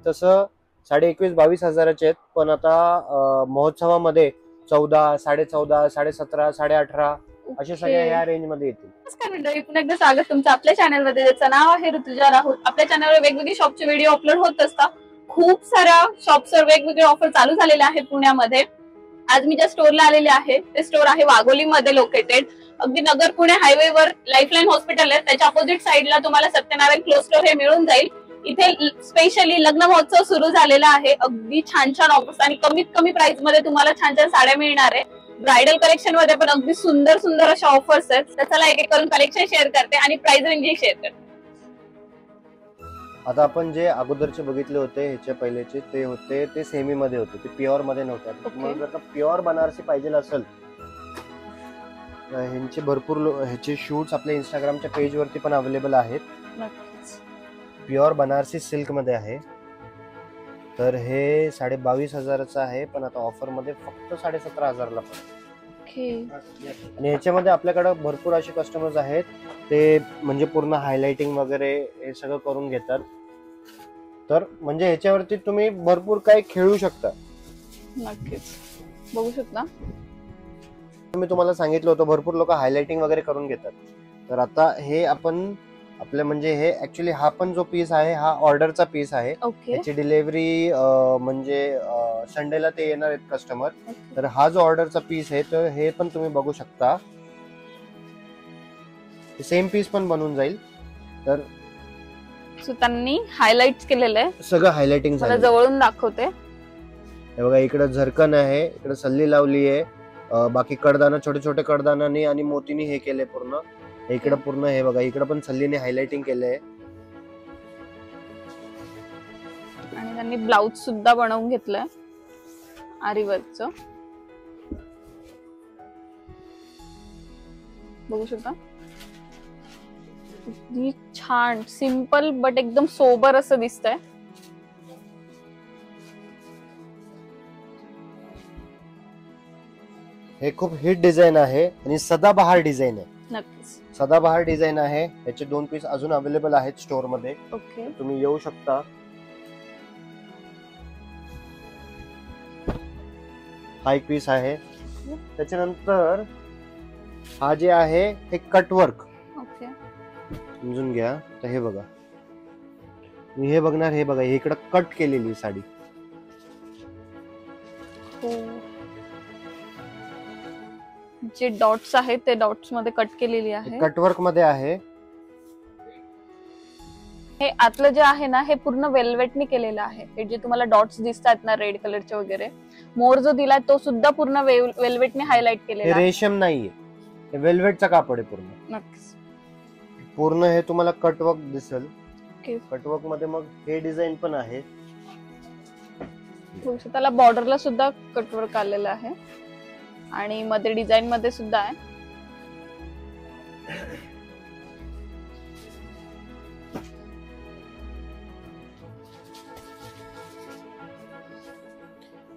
तसं 21,000-22,000 हजाराचे आहेत, पण आता महोत्सवामध्ये 14, 14.5, 17.5, 18.5 असे सगळ्या या रेंज मध्ये येतील. नमस्कार मंडळी, पुन्हा एकदा स्वागत तुमचं आपल्या चॅनल मध्ये, ज्याचं नाव आहे ऋतुजा राहुल. आपल्या चॅनलवर वेगवेगळे शॉपचे व्हिडिओ अपलोड होत असतात. खूप साऱ्या शॉप्सवर वेगवेगळे ऑफर चालू झालेले आहेत पुण्यामध्ये. आज मी ज्या स्टोरला आलेले आहे ते स्टोर आहे वाघोलीमध्ये लोकेटेड. अगदी नगर पुणे हायवेवर लाईफलाईन हॉस्पिटल आहे, त्याच्या अपोजिट साईडला तुम्हाला सत्यनारायण क्लोथ स्टोर हे मिळून जाईल. इथे स्पेशली लग्न महोत्सव सुरू झालेला आहे. अगदी छान छान ऑफर्स आणि कमीत कमी प्राइस मध्ये तुम्हाला छान छान साड्या मिळणार आहे. ब्रायडल कलेक्शन मध्ये पण अगदी सुंदर सुंदर अशा ऑफर्स आहेत. तर चला एक एक करून कलेक्शन शेअर करते आणि प्राइस रेंजही शेअर करते. आता आपण जे अगोदरचे बघितले होते, ह्याच्या पहिलेचे ते होते ते सेमी मध्ये होते, ते प्युअर मध्ये नव्हते. तुम्हाला जर का प्युअर बनारसी पाहिजे असेल तर ह्यांचे भरपूर ह्याचे शूट्स आपल्या इंस्टाग्रामच्या पेज वरती पण अवेलेबल आहेत. प्युअर बनारसी सिल्क मध्ये आहे. तर हे 22,500 आहे, पण आता ऑफर मध्ये फक्त 17,500 ला पडेल. आणि ह्याच्यामध्ये आपल्याकडे भरपूर असे कस्टमर्स आहेत, ते म्हणजे पूर्ण हायलाइटिंग वगैरे हे सगळं करून घेतात. तर म्हणजे ह्याच्यावरती तुम्ही भरपूर काही खेळू शकता. नक्कीच बघू शकता. मी तुम्हाला सांगितलं होतं भरपूर लोक हायलाइटिंग वगैरे करून घेतात. तर आता हे आपण आपले म्हणजे हे ऍक्च्युली हा पण जो पीस आहे हा ऑर्डरचा पीस आहे. याची डिलिव्हरी म्हणजे संडेला ते येणार आहेत कस्टमर. तर हा जो ऑर्डरचा पीस आहे तर हे पण तुम्ही बघू शकता, सेम पीस पण बनून जाईल. तर त्यांनी हायलाइट केलेलं आहे, सगळं हायलाइटिंग झालं. जवळून दाखवते. हे बघा, इकडे झरकन आहे, इकडे सल्ली लावली आहे, बाकी कडदाना छोटे छोटे कडदानाने आणि मोतीने हे केले पूर्ण. इकडे पूर्ण हे बघा, इकडे पण सल्लीने हायलाइटिंग केलंय. आणि त्यांनी ब्लाउज सुद्धा बनवून घेतलंय आरी वर्कचं. बघू शकता, किती छान सिंपल बट एकदम सोबर असं दिसतंय. हे खूप हिट डिझाईन आहे आणि सदाबहार डिझाईन आहे. नक्कीच सदाबहार डिझाईन आहे. याचे 2 पीस अजून अवेलेबल आहेत स्टोर मध्ये. तुम्ही येऊ शकता. हा एक पीस आहे. त्याच्यानंतर हा जे आहे हे कटवर्क. समजून घ्या. तर हे बघा, मी हे बघणार, हे बघा, हे इकडे कट केलेली साडी. जे डॉट्स आहेत ते डॉट्स मध्ये कट केलेली आहे, कटवर्क मध्ये आहे. हे आतलं जे आहे ना हे पूर्ण वेल्वेटनी केलेलं आहे. हे जे तुम्हाला डॉट्स दिसतात ना रेड कलरचे वगैरे, मोर जो दिलाय तो सुद्धा पूर्ण वेल्वेटने हायलाइट केलेला आहे. रेशम नाहीये, हे वेल्वेटचा कापड आहे पूर्ण. नक्कीच पूर्ण हे तुम्हाला कटवर्क दिसेल. कटवर्क मध्ये मग हे डिझाईन पण आहे. त्याला बॉर्डरला सुद्धा कटवर्क आलेलं आहे आणि मध्ये डिझाईन मध्ये सुद्धा आहे.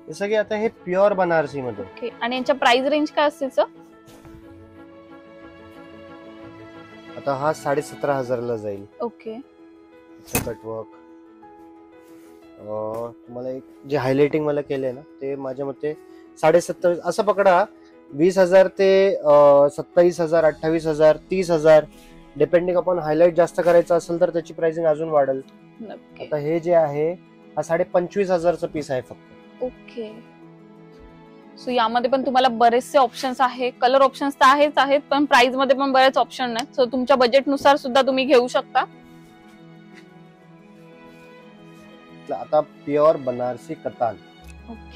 जसं की आता हे प्युअर बनारसी मध्ये. आणि यांच्या प्राइस रेंज काय असते सर? आता हा 17,500 ला जाईल. कटवर्क तुम्हाला एक जे हायलाइटिंग मला केलंय ना ते माझ्या मते 27,500 असं पकडा. 20,000 ते 27,000, 28,000, 30,000 डिपेंडिंग अपॉन हायलाइट जास्त करायचं असेल तर त्याची प्राइसिंग अजून वाढेल. आता हे जे आहे हा 25,500 पीस आहे फक्त. सो यामध्ये पण तुम्हाला बरेचसे ऑप्शन्स आहे. कलर ऑप्शन्स तर आहेत पण प्राइस मध्ये पण बरेच ऑप्शन आहेत. सो तुमच्या बजेट नुसार सुद्धा तुम्ही घेऊ शकता. आता प्युअर बनारसी कतान.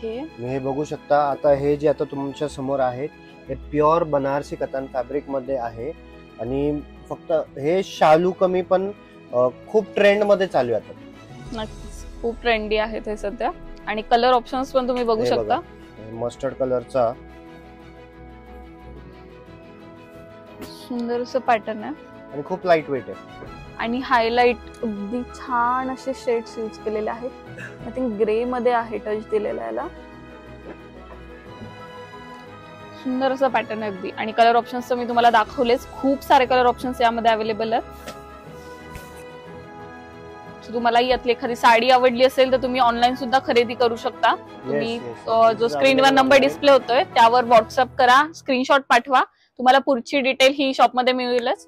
हे बघू शकता. आता हे जे आता तुमच्या समोर आहे हे प्युअर बनारसी कतान फॅब्रिक मध्ये आहे आणि फक्त हे शालू कमी पण खूप ट्रेंड मध्ये चालू आहे. नक्कीच खूप ट्रेंडी आहे ते सध्या. आणि कलर ऑप्शन्स पण तुम्ही बघू शकता. मस्टर्ड कलरचा सुंदर असं पॅटर्न आहे आणि खूप लाईट वेट आहे. आणि हायलाइट अगदी छान असे शेड्स यूज केलेले आहेत. आय थिंक ग्रे मध्ये आहे टच दिलेला याला. सुंदर असं पॅटर्न आहे अगदी. आणि कलर ऑप्शन्स तर मी तुम्हाला दाखवलेच. खूप सारे कलर ऑप्शन्स यामध्ये अवेलेबल आहेत. तुम्हाला यातली एखादी साडी आवडली असेल तर तुम्ही ऑनलाईन सुद्धा खरेदी करू शकता. तुम्ही जो स्क्रीनवर नंबर डिस्प्ले होतोय त्यावर व्हॉट्सअप करा, स्क्रीनशॉट पाठवा, तुम्हाला पुढची डिटेल ही शॉप मध्ये मिळेलच.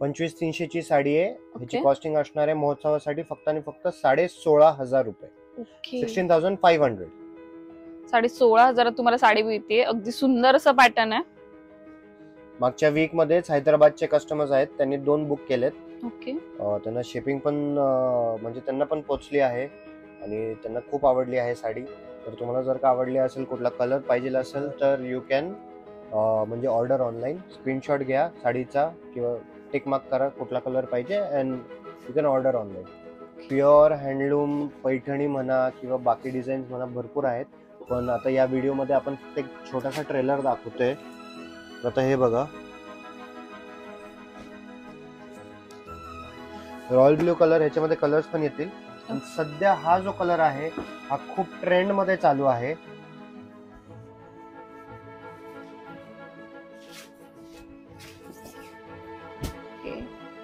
2500 ची साडी आहे. ह्याची कॉस्टिंग असणार आहे महोत्सवासाठी फक्त आणि फक्त 16,500 रुपये. ओके, 16,500. 16,500 तुम्हाला साडी मिळते. अगदी सुंदर असं पॅटर्न आहे. मागच्या वीक मध्येच हैदराबादचे कस्टमर्स आहेत, त्यांनी 2 बुक केलेत. ओके, त्यांना शिपिंग पण म्हणजे त्यांना पण पोहोचली आहे आणि त्यांना खूप आवडली आहे साडी. तर तुम्हाला जर का आवडली असेल, कुठला कलर पाहिजे असेल तर यू कॅन म्हणजे ऑर्डर ऑनलाईन, स्क्रीनशॉट घ्या साडीचा किंवा टिक मार्क करा कुठला कलर पाहिजे and you can order online. Pure handloom Paithani म्हणा किंवा बाकी डिझाईन्स म्हणा भरपूर आहेत. पण आता या व्हिडिओमध्ये आपण फक्त एक छोटासा ट्रेलर दाखवतोय. आता हे बघा, रॉयल ब्ल्यू कलर, ह्याच्यामध्ये कलर्स पण येतील. पण सध्या हा जो कलर आहे हा खूप ट्रेंड मध्ये चालू आहे.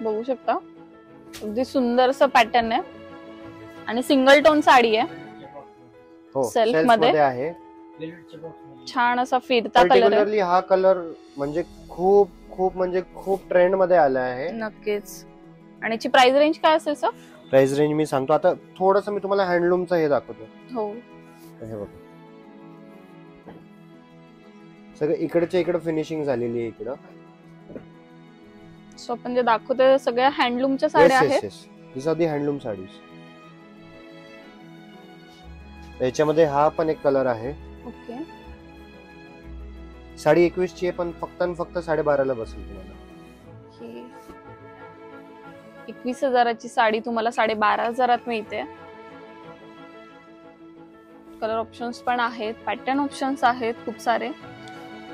बघू शकता अगदी सुंदर असं पॅटर्न आहे आणि सिंगल टोन साडी आहे. हो, सेल्फ मध्ये आहे. छान असा फिरता कलर आहे. पर्टिक्युलरली हा कलर म्हणजे खूप खूप म्हणजे खूप ट्रेंड मध्ये आला आहे. नक्कीच. आणि याची प्राइस रेंज काय असेल सर? प्राइस रेंज मी सांगतो. आता थोडस मी तुम्हाला हँडलूमचं हे दाखवतो. हो, हे बघा, सगळं इकडच्या इकडे फिनिशिंग झालेली आहे. इकडं सो आपण जे दाखवतोय सगळ्या हँडलूमच्या साड्या आहेत. दिस आर दी हँडलूम साडीज. याच्यामध्ये हा पण एक कलर आहे. ओके, साडी 21 ची आहे पण फक्त आणि फक्त 12.5 ला बसेल तुम्हाला. 21,000ची साडी तुम्हाला 12,500 मिळते. कलर ऑप्शन्स पण आहेत, पॅटर्न ऑप्शन्स आहेत खूप सारे.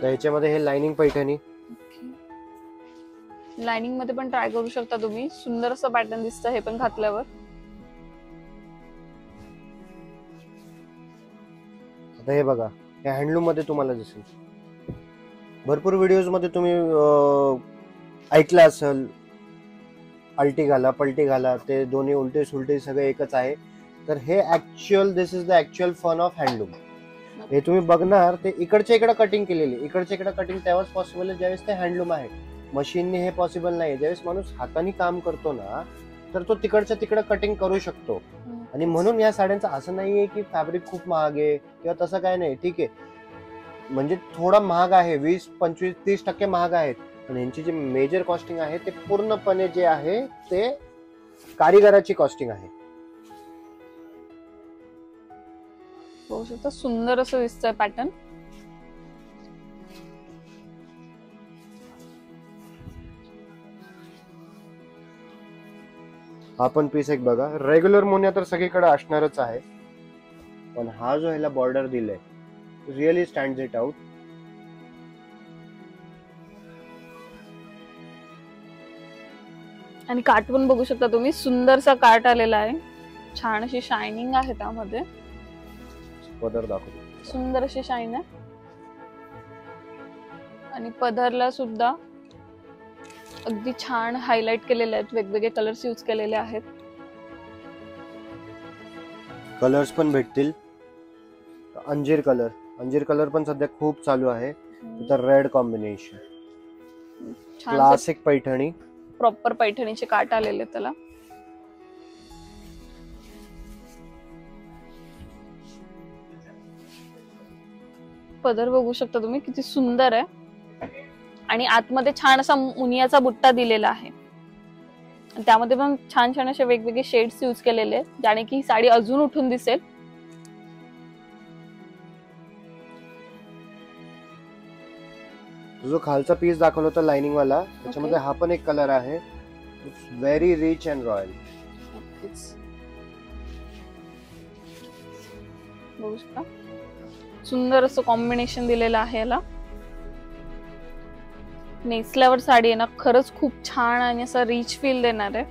याच्यामध्ये हे लाइनिंग पैठणी, लाइनिंग मध्ये पण ट्राय करू शकता तुम्ही. सुंदर असं पॅटर्न दिसतं हे पण घातल्यावर. आता हे बघा, हे हँडलूम मध्ये तुम्हाला दिसेल. भरपूर व्हिडिओज मध्ये तुम्ही ऐकलं असेल, अल्टी घाला पलटी घाला, ते दोन्ही उलटे सुलटे सगळे एकच आहे. तर हे actual, this is the actual fun of handloom. हे तुम्ही बघणार ते इकडच्या इकडे कटिंग केलेली, इकडच्या इकडे कटिंग तेव्हाच पॉसिबल आहे ज्यावेळेस ते हँडलूम आहे. मशीनने हे पॉसिबल नाही. ज्यावेळेस माणूस हाताने काम करतो ना तर तो तिकडच्या तिकडे कटिंग करू शकतो. आणि म्हणून या साड्यांचं असं नाहीये की फॅब्रिक खूप महाग आहे किंवा तसं काय नाही. ठीक आहे, म्हणजे थोडा महाग आहे, 20, 25, 30% महाग आहेत. पण यांची जी मेजर कॉस्टिंग आहे ते पूर्णपणे जे आहे ते कारिगराची कॉस्टिंग आहे. बघू शकता सुंदर असं दिसतंय पॅटर्न. हा पण पीस एक बघा, रेग्युलर मोन्या तर सगळीकडे असणारच आहे, पण हा जो ह्याला बॉर्डर दिलाय रिअली स्टँड्स इट आउट. आणि काट पण बघू शकता तुम्ही, सुंदरसा काट आलेला आहे. छान अशी शायनिंग आहे त्यामध्ये. पदर दाखवतो, सुंदर अशी शाईन आहे. आणि पदरला सुद्धा अगदी छान हायलाइट केलेले आहेत, वेगवेगळे कलर्स यूज केलेले आहेत. कलर्स पण भेटतील. अंजीर कलर पण सध्या खूप चालू आहे. तर red combination, classic Paithani, proper पैठणीचे काट आलेले त्याला. पदर बघू शकता तुम्ही किती सुंदर आहे. आणि आतमध्ये छान असा मुनियाचा बुट्टा दिलेला आहे. त्यामध्ये पण छान छान असे वेगवेगळे शेड्स यूज केलेले आहेत, ज्याने की ही साडी अजून उठून दिसेल. जो खालचा पीस दाखवला होता लाइनिंग वाला, त्याच्यामध्ये हा पण एक कलर आहे. It's very rich and royal. बघू शकता सुंदर असं कॉम्बिनेशन दिलेलं आहे याला. नेसल्यावर साडी आहे ना खरंच खूप छान आणि असं रिच फील देणार आहे.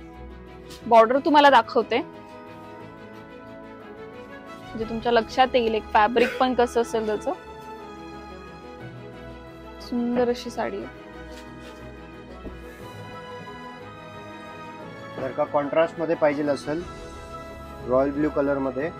बॉर्डर तुम्हाला दाखवते म्हणजे तुमच्या लक्षात येईल एक फॅब्रिक पण कसं असेल त्याचं. सुंदर अशी साडी आहे. जर का कॉन्ट्रास्ट मध्ये पाहिजे असेल रॉयल ब्ल्यू कलर मध्ये.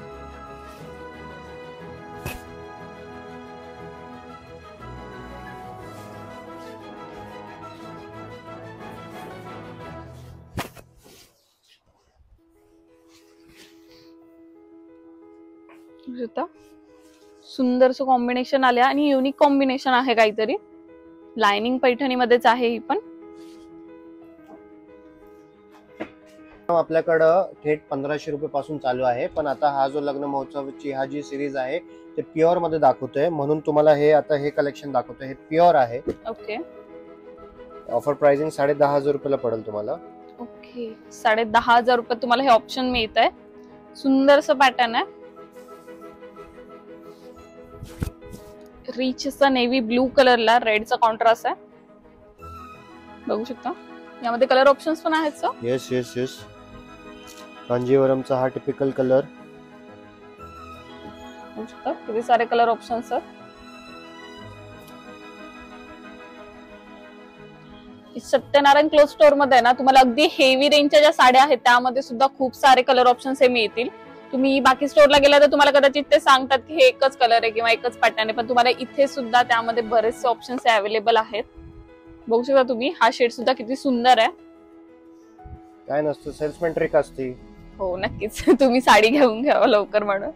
सुंदरसं कॉम्बिनेशन आले आणि युनिक कॉम्बिनेशन आहे काहीतरी. लाइनिंग पैठणी मध्येच आहे ही पण. आपल्याकडं थेट 1500 रुपये पासून चालू आहे, पण आता हा जो लग्न महोत्सवची हा जी सिरीज आहे ते प्युअर मध्ये दाखवतोय, म्हणून तुम्हाला हे आता हे कलेक्शन दाखवतोय. हे प्युअर आहे. ओके. ऑफर प्राइसिंग 10,500 रुपयाला पडेल तुम्हाला. ओके. 10,500 रुपये तुम्हाला हे ऑप्शन मिळत आहे. सुंदरसं पॅटर्न आहे. रिच असा नेव्ही ब्लू कलरला रेडचा कॉन्ट्रास्ट आहे. बघू शकता यामध्ये कलर ऑप्शन्स पण आहेत सर. Yes yes yes. कांजीवरमचा हा टिपिकल कलर. बघू शकता किती सारे कलर ऑप्शन्स आहेत. सत्यनारायण क्लोथ स्टोर मध्ये ना तुम्हाला अगदी हेवी रेंजच्या ज्या साड्या आहेत त्यामध्ये सुद्धा खूप सारे कलर ऑप्शन्स हे मिळतील. तुम्ही बाकी स्टोरला गेला तर तुम्हाला कदाचित ते सांगतात की हे एकच कलर आहे किंवा एकच पॅटर्न आहे, पण तुम्हाला इथे सुद्धा त्यामध्ये बरेचसे ऑप्शन्स अवेलेबल आहेत. बघू शकता तुम्ही हा शेड सुद्धा किती सुंदर आहे. काय नसतं, सेल्समॅन ट्रिक असते. हो नक्कीच. तुम्ही साडी घेऊन घ्यावा लवकर म्हणून.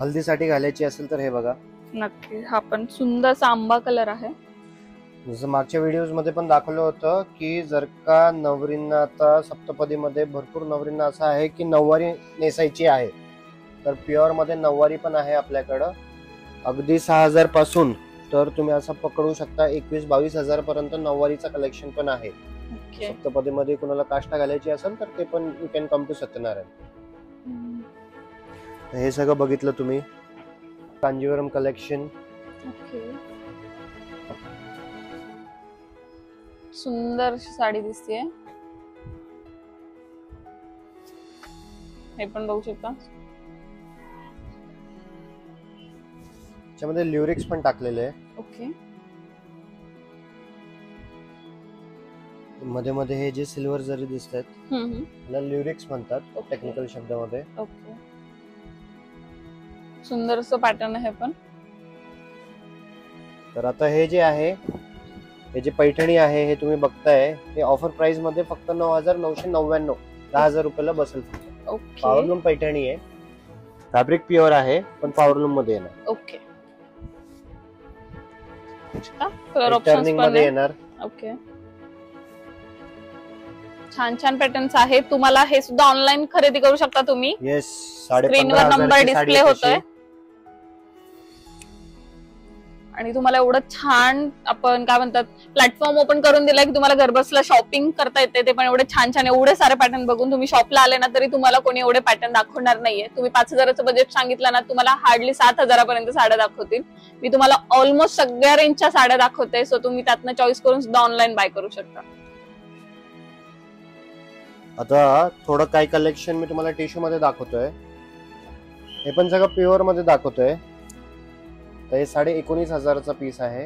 हल्दीसाठी घालायची असेल तर हे बघा. नक्की. हा पण सुंदरसा आंबा कलर आहे. जसं मागच्या व्हिडिओज मध्ये पण दाखवलं होतं की जर का नवरींना आता सप्तपदीमध्ये भरपूर नवरींना असं आहे की नऊवारी नेसायची आहे, तर प्युअर मध्ये नऊवारी पण आहे आपल्याकडं. अगदी 6,000 पासून तर तुम्ही असं पकडू शकता 21-22,000 पर्यंत नऊवारीचं कलेक्शन पण आहे. सप्तपदीमध्ये कुणाला काष्टा घालायची असेल तर ते पण you can come to Satyanarayan. हे सगळं बघितलं तुम्ही. कांजीवरम कलेक्शन. सुंदर साडी दिसते. हे पण बघू शकता. त्याच्यामध्ये ल्युरिक्स पण टाकलेले आहे. ओके. मध्ये मध्ये हे जे सिल्वर जरी दिसतात त्याला ल्युरिक्स म्हणतात टेक्निकल शब्दामध्ये. ओके. सुंदरसं पॅटर्न आहे पण. तर आता हे जे आहे, हे जे पैठणी आहे हे तुम्ही बघताय, हे ऑफर प्राइस मध्ये फक्त 9,999, 10,000 रुपयाला बसेल. पॉवरलूम पैठणी आहे. फॅब्रिक प्युअर आहे पण पॉवरलूम मध्ये येणार. ओके. कलर ऑप्शन्स पण येणार. ओके. छान छान पॅटर्न्स आहेत. तुम्हाला हे सुद्धा ऑनलाईन खरेदी करू शकता तुम्ही. येस. स्क्रीनवर नंबर डिस्प्ले होतोय आणि तुम्हाला एवढं छान आपण काय म्हणतात प्लॅटफॉर्म ओपन करून दिलाय की तुम्हाला घरबसल्या शॉपिंग करता येते. ते पण एवढे छान छान एवढे सारे पॅटर्न बघून तुम्ही शॉपला आले ना तरी तुम्हाला कोणी एवढे पॅटर्न दाखवणार नाहीये. तुम्ही 5,000चं बजेट सांगितलं ना तुम्हाला हार्डली 7,000 पर्यंत साड्या दाखवतील. मी तुम्हाला ऑलमोस्ट सगळ्या रेंजच्या साड्या दाखवते, सो तुम्ही त्यातनं चॉईस करून सुद्धा ऑनलाईन बाय करू शकता. आता थोडं काही कलेक्शन मी तुम्हाला टिश्यू मध्ये दाखवतोय. हे पण सगळं प्युअर मध्ये दाखवतोय. तर हे 19,500चा पीस आहे.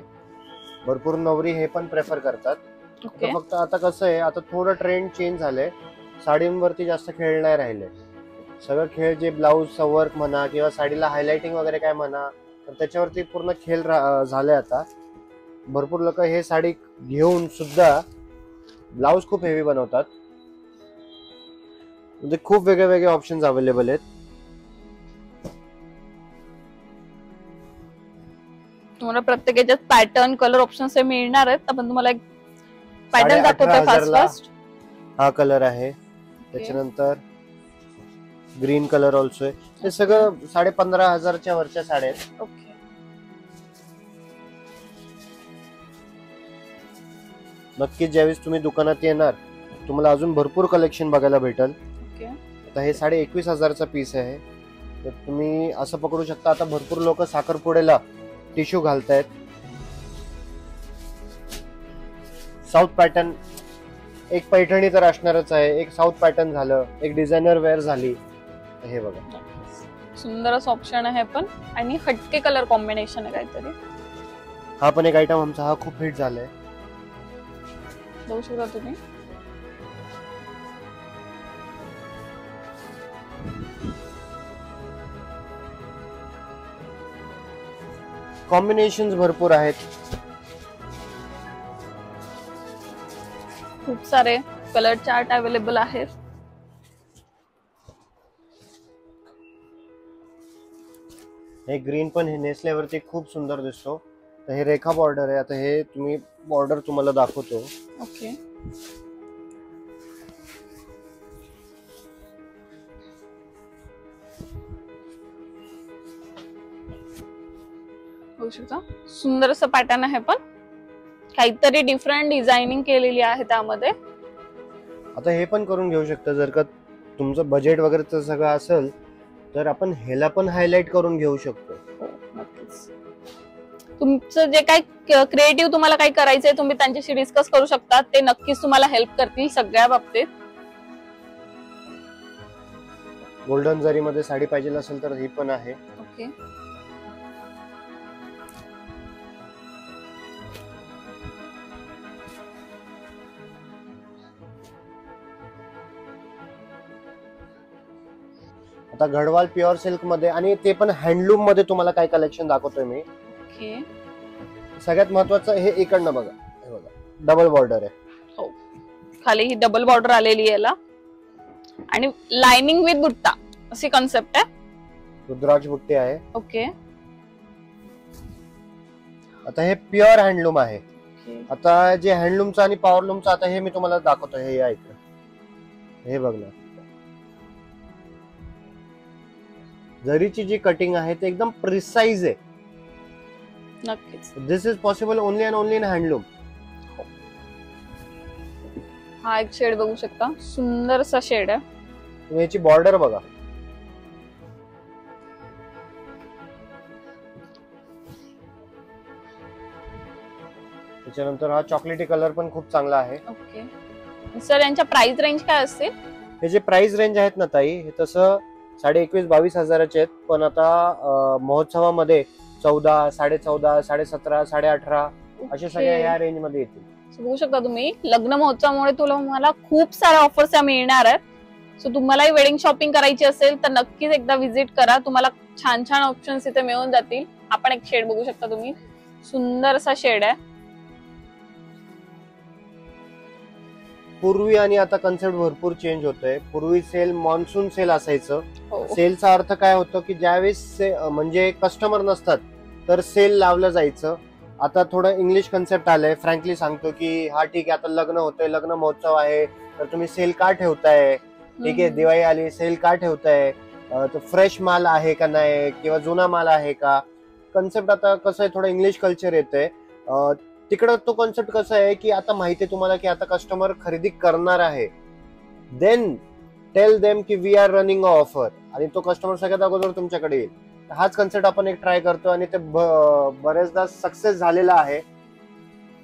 भरपूर नवरी हे पण प्रेफर करतात. फक्त आता कसं आहे, आता थोडं ट्रेंड चेंज झालंय. साडींवरती जास्त खेळ नाही राहिले. सगळं खेळ जे ब्लाऊजचा वर्क म्हणा किंवा साडीला हायलाइटिंग वगैरे काय म्हणा, तर त्याच्यावरती पूर्ण खेळ झाले. आता भरपूर लोक हे साडी घेऊन सुद्धा ब्लाऊज खूप हेवी बनवतात. म्हणजे खूप वेगळे वेगळे ऑप्शन्स अवेलेबल आहेत. तुम्हाला प्रत्येक याच्यात पॅटर्न कलर ऑप्शन्स हे मिळणार आहेत. आपण तुम्हाला एक पॅटर्न दाखवतोय फास्ट. हा कलर आहे. त्याच्यानंतर ग्रीन कलर ऑल्सो आहे. हे सगळं 15,500च्या वरच्या साड्या आहेत. ओके. नक्कीच ज्यावेळेस तुम्ही दुकानात येणार तुम्हाला अजून भरपूर कलेक्शन बघायला भेटेल. आता हे 21,500चा पीस आहे. तर तुम्ही असं पकडू शकता, आता भरपूर लोक साखरपुड्याला टिश्यू घालतायत. साऊथ पॅटर्न एक पैठणी तर असणारच आहे. एक साऊथ पॅटर्न झालं, एक डिझायनर वेअर झाली. हे बघा सुंदरच ऑप्शन आहे पण आणि हटके कलर कॉम्बिनेशन आहे काहीतरी. हा पण एक आयटम आमचा हा खूप हिट झालाय. बघू शकता तुम्ही. कॉम्बिनेशन्स भरपूर आहेत. खूप सारे कलर चार्ट अवेलेबल आहेत. हे ग्रीन पण हे नेसल्यावरती खूप सुंदर दिसतो. तर हे रेखा बॉर्डर आहे. आता हे तुम्ही बॉर्डर तुम्हाला दाखवतो. ओके. बघू शकता सुंदर असं पॅटर्न आहे, पण काहीतरी डिफरंट डिझायनिंग केलेली आहे त्यामध्ये. आता हे पण करून घेऊ शकता जर का तुमचं बजेट वगैरे सगळं असेल तर आपण ह्याला पण हायलाइट करून घेऊ शकतो. हो नक्कीच. तुमचं जे काही क्रिएटिव्ह तुम्हाला काही करायचंय तुम्ही त्यांच्याशी डिस्कस करू शकता. ते नक्कीच तुम्हाला हेल्प करतील सगळ्या बाबतीत. गोल्डन जरी मध्ये साडी पाहिजे असेल तर ही पण आहे. ओके. आता गढवाल प्युअर सिल्क मध्ये आणि ते पण हँडलूम मध्ये तुम्हाला काय कलेक्शन दाखवतोय मी. ओके. सगळ्यात महत्वाचं हे इकडनं बघा. हे बघा डबल बॉर्डर आहे. हो, खाली ही डबल बॉर्डर आलेली आहे याला आणि लाइनिंग विथ बुट्टा अशी कॉन्सेप्ट आहे. रुद्राक्ष बुट्टी आहे. ओके. आता हे प्युअर हँडलूम आहे. आता जे हँडलूमचं आणि पॉवरलूमचं आता हे मी तुम्हाला दाखवतो. हे या इकडे हे बघ ना, जरीची जी कटिंग आहे ते एकदम प्रिसाइज आहे. नक्कीच. This is possible only and only in handloom. हा एक शेड बघू शकता, सुंदर असा शेड आहे. तुम्ही याची बॉर्डर बघा. त्याच्यानंतर हा चॉकलेटी कलर पण खूप चांगला आहे. ओके सर, यांच्या प्राइस रेंज काय असते? हे जे प्राइस रेंज आहेत ना ताई, हे तसं 21,000-22,000 हजाराचे आहेत, पण आता महोत्सवामध्ये 14, 14.5, 17.5, 18.5 अशा सगळ्या या रेंज मध्ये येतील. बघू शकता तुम्ही, लग्न महोत्सवामुळे तुम्हाला खूप साऱ्या ऑफर्स मिळणार आहेत. सो तुम्हालाही वेडिंग शॉपिंग करायची असेल तर नक्कीच एकदा व्हिजिट करा. तुम्हाला छान छान ऑप्शन्स इथे मिळून जातील. आपण एक शेड बघू शकता तुम्ही, सुंदर असा शेड आहे. पूर्वी आणि आता कन्सेप्ट भरपूर चेंज होतोय. पूर्वी सेल मॉन्सून सेल असायचं. सेलचा अर्थ काय होतो की ज्यावेळेस म्हणजे कस्टमर नसतात तर सेल लावलं जायचं. आता थोडं इंग्लिश कन्सेप्ट आलंय. फ्रँकली सांगतो की हा ठीक आहे, आता लग्न होतंय, लग्न महोत्सव आहे, तर तुम्ही सेल का ठेवताय? ठीक आहे, दिवाळी आली, सेल का ठेवताय? तर फ्रेश माल आहे का नाही, किंवा जुना माल आहे का? कन्सेप्ट आता कसं आहे, थोडं इंग्लिश कल्चर येतंय. तिकडं तो कॉन्सेप्ट कसा आहे की आता माहिती आहे तुम्हाला की आता कस्टमर खरेदी करणार आहे, देन टेल देम की वी आर रनिंग ऑफर, आणि तो कस्टमर सगळ्यात अगोदर तुमच्याकडे येईल. हाच कन्सेप्ट आपण एक ट्राय करतो आणि ते बरेचदा सक्सेस झालेला आहे.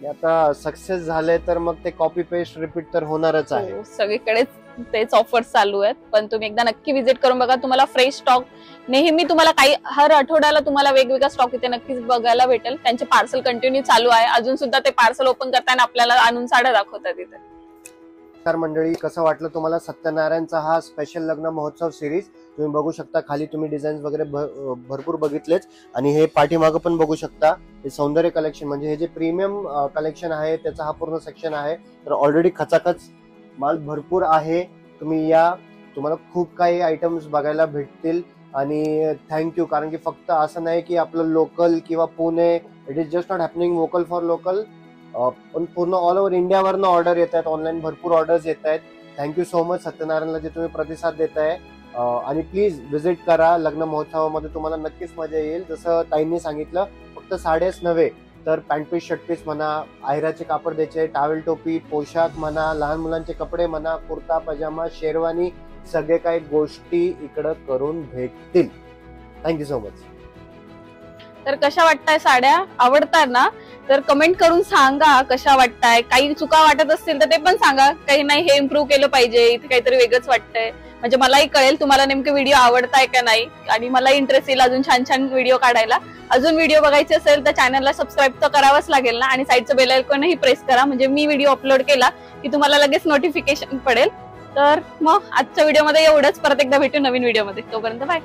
आता सक्सेस झाले तर मग ते कॉपी पेस्ट रिपीट तर होणारच आहे. सगळीकडेच तेच ऑफर्स चालू आहेत, पण तुम्ही एकदा नक्की व्हिजिट करून बघा. तुम्हाला फ्रेश स्टॉक नेहमी तुम्हाला काही हर आठवड्याला तुम्हाला वेगवेगळा स्टॉक इथे नक्कीच बघायला भेटेल. त्यांचे पार्सल कंटिन्यू चालू आहे. अजून सुद्धा ते पार्सल ओपन करताना आपल्याला आणून साड्या दाखवतात इथे. तर मंडळी, कसं वाटलं तुम्हाला सत्यनारायणचा हा स्पेशल लग्न महोत्सव सिरीज? तुम्ही बघू शकता, खाली तुम्ही डिझाईन्स वगैरे भरपूर बघितलेच, आणि हे पाठीमागं पण बघू शकता. हे सौंदर्य कलेक्शन म्हणजे हे जे प्रीमियम कलेक्शन आहे त्याचा हा पूर्ण सेक्शन आहे. तर ऑलरेडी खचाखच माल भरपूर आहे. तुम्ही या, तुम्हाला खूप काही आयटम्स बघायला भेटतील. आणि थँक्यू, कारण की फक्त असं नाही की आपलं लोकल किंवा Pune, it is just not happening vocal for local, पण पूर्ण ऑल ओव्हर इंडियावरनं ऑर्डर येत आहेत. ऑनलाईन भरपूर ऑर्डर्स येत आहेत. थँक्यू सो मच सत्यनारायणला जे तुम्ही प्रतिसाद देताय. आणि प्लीज व्हिजिट करा. लग्न महोत्सवामध्ये तुम्हाला नक्कीच मजा येईल. जसं ताईंनी सांगितलं, फक्त साड्याच नव्हे तर पॅन्ट पीस, शर्ट पीस म्हणा, आहेराचे कापड द्यायचे, टावेल टोपी, पोशाख म्हणा, लहान मुलांचे कपडे म्हणा, कुर्ता पजामा, शेरवानी, सगळे काही गोष्टी इकडं करून भेटतील. Thank you so much. तर कशा वाटताय साड्या? आवडतात ना? तर कमेंट करून सांगा कशा वाटताय. काही चुका वाटत असतील तर ते पण सांगा. काही नाही, हे इम्प्रूव्ह केलं पाहिजे, इथे काहीतरी वेगळंच वाटतंय, म्हणजे मलाही कळेल तुम्हाला नेमके व्हिडिओ आवडताय का नाही, आणि मला इंटरेस्ट येईल अजून छान छान व्हिडिओ काढायला. अजून व्हिडिओ बघायचे असेल तर चॅनलला सबस्क्राईब तर करावंच लागेल ना, आणि साईडचं बेल आयकॉनही प्रेस करा, म्हणजे मी व्हिडिओ अपलोड केला की तुम्हाला लगेच नोटिफिकेशन पडेल. तर मग आजच्या व्हिडिओमध्ये एवढंच. परत एकदा भेटू नवीन व्हिडिओमध्ये. तोपर्यंत बाय.